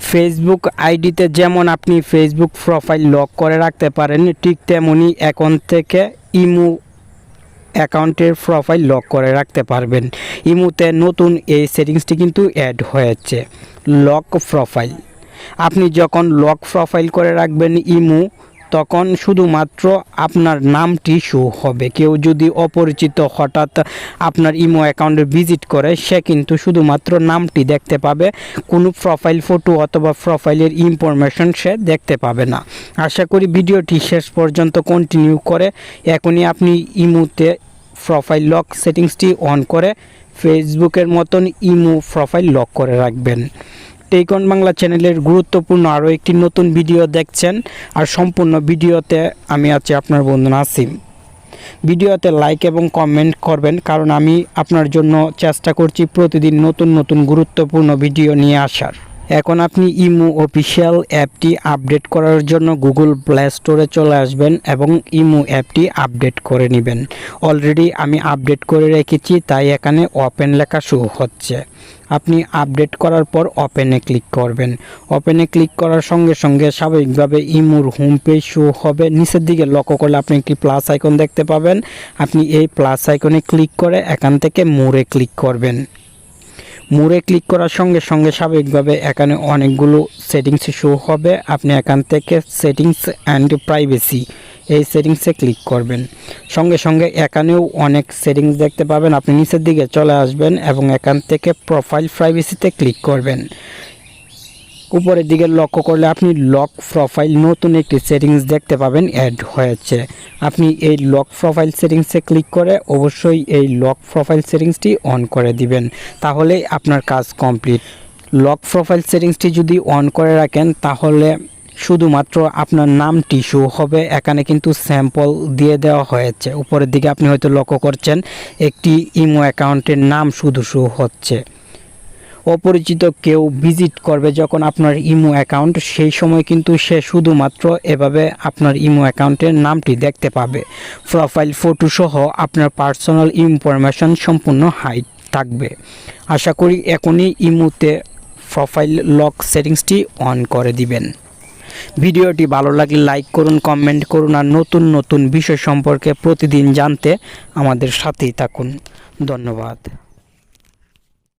Facebook আইডিতে যেমন আপনি ফেসবুক প্রোফাইল লক করে রাখতে পারেন, ঠিক তেমনি অ্যাকাউন্ট থেকে ইমো অ্যাকাউন্টের প্রোফাইল লক করে রাখতে পারবেন। ইমোতে নতুন এই সেটিংসটি কিন্তু অ্যাড হয়েছে, লক প্রোফাইল। আপনি যখন লক প্রোফাইল করে রাখবেন ইমো, তখন শুধুমাত্র আপনার নামটি শো হবে। কেউ যদি অপরিচিত হঠাৎ আপনার ইমো অ্যাকাউন্টে ভিজিট করে, সে কিন্তু শুধুমাত্র নামটি দেখতে পাবে, কোনো প্রোফাইল ফটো অথবা প্রোফাইলের ইনফরমেশন সে দেখতে পাবে না। আশা করি ভিডিওটি শেষ পর্যন্ত কন্টিনিউ করে এখনই আপনি ইমোতে প্রোফাইল লক সেটিংসটি অন করে ফেসবুকের মতন ইমো প্রোফাইল লক করে রাখবেন। টেকন বাংলা চ্যানেলের গুরুত্বপূর্ণ আরও একটি নতুন ভিডিও দেখছেন, আর সম্পূর্ণ ভিডিওতে আমি আছি আপনার বন্ধু নাসিম। ভিডিওতে লাইক এবং কমেন্ট করবেন, কারণ আমি আপনার জন্য চেষ্টা করছি প্রতিদিন নতুন নতুন গুরুত্বপূর্ণ ভিডিও নিয়ে আসার। এখন আপনি ইমো অফিসিয়াল অ্যাপটি আপডেট করার জন্য গুগল প্লে স্টোরে চলে আসবেন এবং ইমো অ্যাপটি আপডেট করে নেবেন। অলরেডি আমি আপডেট করে রেখেছি, তাই এখানে ওপেন লেখা শো হচ্ছে। আপনি আপডেট করার পর ওপেনে ক্লিক করবেন। ওপেনে ক্লিক করার সঙ্গে সঙ্গে স্বাভাবিকভাবে ইমোর হোম পেজ শো হবে। নিচের দিকে লক্ষ্য করলে আপনি একটি প্লাস আইকন দেখতে পাবেন। আপনি এই প্লাস আইকনে ক্লিক করে এখান থেকে মোরে ক্লিক করবেন। মোরে ক্লিক করার সঙ্গে সঙ্গে স্বাভাবিকভাবে এখানে অনেকগুলো সেটিংস শো হবে। আপনি এখান থেকে সেটিংস অ্যান্ড প্রাইভেসি এই সেটিংসে ক্লিক করবেন। সঙ্গে সঙ্গে এখানেও অনেক সেটিংস দেখতে পাবেন। আপনি নিচের দিকে চলে আসবেন এবং এখান থেকে প্রোফাইল প্রাইভেসিতে ক্লিক করবেন। উপরের দিকে লক্ষ্য করলে আপনি লক প্রোফাইল নতুন একটি সেটিংস দেখতে পাবেন অ্যাড হয়েছে। আপনি এই লক প্রোফাইল সেটিংসে ক্লিক করে অবশ্যই এই লক প্রোফাইল সেটিংসটি অন করে দিবেন, তাহলেই আপনার কাজ কমপ্লিট। লক প্রোফাইল সেটিংসটি যদি অন করে রাখেন, তাহলে শুধুমাত্র আপনার নামটি শো হবে। এখানে কিন্তু স্যাম্পল দিয়ে দেওয়া হয়েছে। উপরের দিকে আপনি হয়তো লক্ষ্য করছেন একটি ইমো অ্যাকাউন্টের নাম শুধু শো হচ্ছে। অপরিচিত কেউ ভিজিট করবে যখন আপনার ইমো অ্যাকাউন্ট, সেই সময় কিন্তু সে শুধুমাত্র এভাবে আপনার ইমো অ্যাকাউন্টের নামটি দেখতে পাবে। প্রোফাইল ফটো সহ আপনার পার্সোনাল ইনফরমেশন সম্পূর্ণ হাইড থাকবে। আশা করি এখনই ইমোতে প্রোফাইল লক সেটিংসটি অন করে দিবেন। ভিডিওটি ভালো লাগলে লাইক করুন, কমেন্ট করুন, আর নতুন নতুন বিষয় সম্পর্কে প্রতিদিন জানতে আমাদের সাথেই থাকুন। ধন্যবাদ।